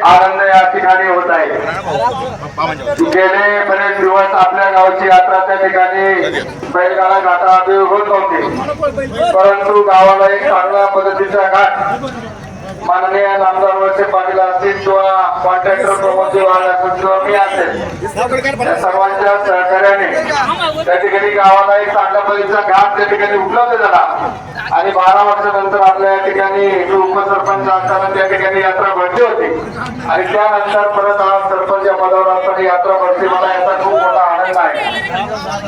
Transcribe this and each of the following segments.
आनंद या ठिकाणी होत आहे। गेले बरेच दिवस आपल्या गावची यात्रा त्या ठिकाणी बैलगाडा घाटामध्ये होत होती, परंतु गावाला एक चांगल्या पद्धतीचा घाट माननीय नामदार वळसे पाटील असतील किंवा कॉन्ट्रॅक्टर प्रमोद वाघ असेल किंवा मी असेल, या सर्वांच्या सहकार्याने त्या ठिकाणी गावाला एक चांगल्या पद्धतीचा घाट त्या ठिकाणी उपलब्ध झाला आणि 12 वर्षानंतर आपल्या या ठिकाणी उपसरपंच असताना त्या ठिकाणी यात्रा भरली होती आणि त्यानंतर परत आज सरपंच या पदावर असताना यात्रा भरली। मला याचा खूप मोठा आनंद आहे।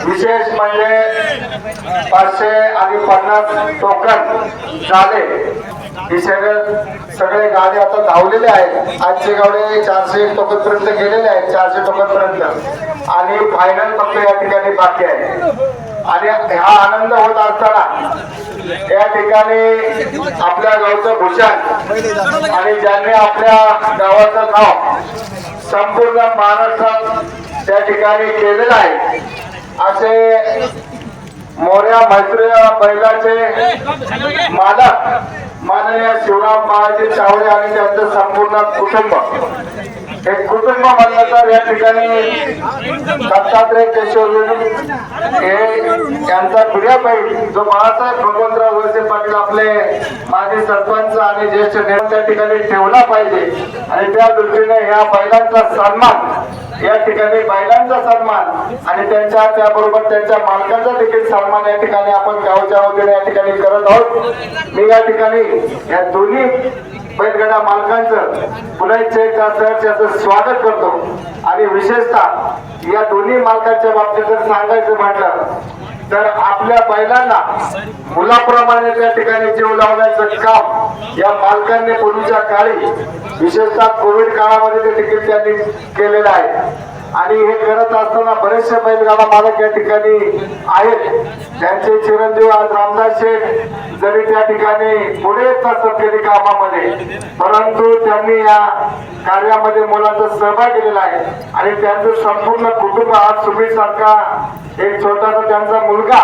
विशेष म्हणजे 550 टोकन झाले। हे सगळे गाडे आता धावलेले आहेत। आजचे गावडे 400 टोकन पर्यंत गेलेले आहेत, 400 टोकन पर्यंत, आणि फायनल फक्त या ठिकाणी बाकी आहे। आणि हा आनंद होत असताना या ठिकाणी आपल्या गावचं भूषण आणि ज्यांनी आपल्या गावाचं नाव संपूर्ण महाराष्ट्रात त्या ठिकाणी केलेलं आहे असे मोऱ्या म्हैसुऱ्या बैलाचे मालक माननीय शिवराम महाजी चावडे आणि त्यांचं संपूर्ण कुटुंब, एक कुटुंब म्हणलं तर या ठिकाणी दत्तात्रय केशव हे त्यांचा पिढ्या बैल जो बाळासाहेब भगवंतराव वळसे पाटील आपले माजी सरपंच आणि ज्येष्ठ नेता त्या ठिकाणी ठेवला पाहिजे आणि त्या दृष्टीने या बैलांचा सन्मान, या ठिकाणी बैलांचा सन्मान आणि त्यांच्या त्याबरोबर त्यांच्या मालकांचा देखील सन्मान या ठिकाणी आपण गावच्या वतीने या ठिकाणी करत आहोत। मी या ठिकाणी या दोन्ही बैलगाडा मालकांचं पुन्हा एकदा त्याचं स्वागत करतो आणि विशेषतः या दोन्ही मालकांच्या बाबतीत जर सांगायचं म्हटलं तर आपल्या बैलांना मुलाप्रमाणे त्या ठिकाणी जीव लावण्याचं काम या मालकांनी पूर्वीच्या काळी विशेषतः कोविड काळामध्ये ते देखील त्यांनी केलेलं आहे आणि हे करत असताना बरेचसे बैलगाडा मालक या ठिकाणी आहेत। त्यांचे चिरंजीव आज रामदास शेठ जरी त्या ठिकाणी पुढे येतात केली कामामध्ये, परंतु त्यांनी या कार्यामध्ये मुलाचा सहभाग केलेला आहे आणि त्यांचं संपूर्ण कुटुंब आज सुमित सारखा एक छोटासा त्यांचा मुलगा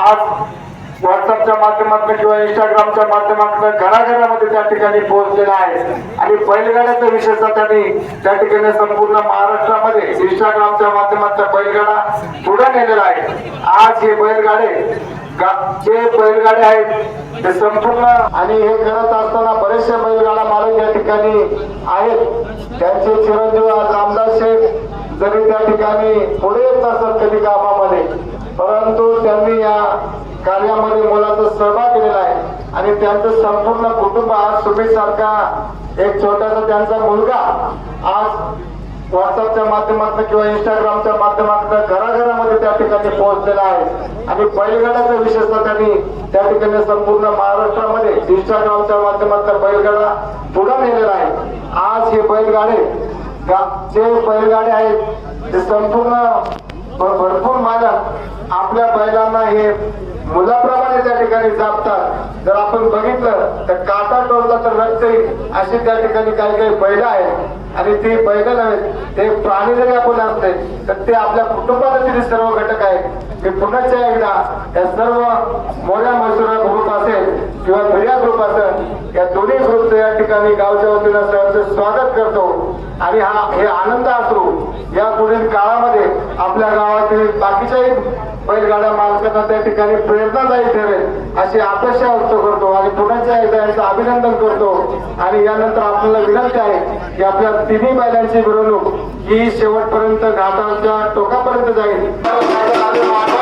आज व्हॉट्सअपच्या माध्यमातून किंवा इंस्टाग्रामच्या माध्यमातून घराघरामध्ये त्या ठिकाणी पोहोचलेला आहे आणि बैलगाड्याचा विशेषतः त्यांनी त्या ठिकाणी संपूर्ण महाराष्ट्रामध्ये इंस्टाग्रामच्या माध्यमातून बैलगाडा पुढे नेलेला आहे। आज हे बैलगाडे जे बैलगाडे आहेत ते संपूर्ण आणि हे करत असताना बरेचसे बैलगाडा मालक या ठिकाणी आहेत। त्यांचे चिरंजीव आज रामदास शेठ जरी त्या ठिकाणी पुढे येत असत कधी कामामध्ये, परंतु त्यांनी या कार्यामध्ये मुलाचा सहभाग केलेला आहे आणि त्यांचं संपूर्ण कुटुंब आज सुमित सारखा एक छोटासा त्यांचा मुलगा आज व्हॉट्सअपच्या माध्यमातून किंवा इंस्टाग्रामच्या माध्यमातून घराघरामध्ये त्या ठिकाणी पोहोचलेला आहे आणि बैलगाड्याचा विशेषतः त्यांनी त्या ठिकाणी संपूर्ण महाराष्ट्रामध्ये इंस्टाग्रामच्या माध्यमातून बैलगाडा पुढे नेलेला आहे। आज हे बैलगाडे जे बैलगाडे आहेत ते संपूर्ण भरपूर मालक आपल्या बैलांना हे मुलाप्रमाणे त्या ठिकाणी जापतात। जर आपण बघितलं तर काटा टोचला तर रक्त येईल अशी त्या ठिकाणी काही काही बैल आहेत आणि ती बैल नव्हे ते प्राणी जरी आपण असते तर ते आपल्या कुटुंबातील सर्व घटक आहेत। मी पुन्हा एकदा या सर्व मोऱ्या म्हैसुऱ्या ग्रुप असेल किंवा भिड्या ग्रुप असेल या दोन्ही ग्रुपचं या ठिकाणी गावच्या वतीनं सर्वांचं स्वागत करतो आणि हे आनंद असो या पुढील काळामध्ये आपल्या गावातील बाकीच्याही बैलगाड्या मालकांना त्या ठिकाणी प्रेरणादायी ठरेल अशी अपेक्षा व्यक्त करतो आणि पुन्हा एकदा यांचं अभिनंदन करतो आणि यानंतर आपल्याला विनंती आहे की आपल्या तिन्ही बैलांची मिरवणूक ही शेवटपर्यंत घाटाच्या टोकापर्यंत जाईल।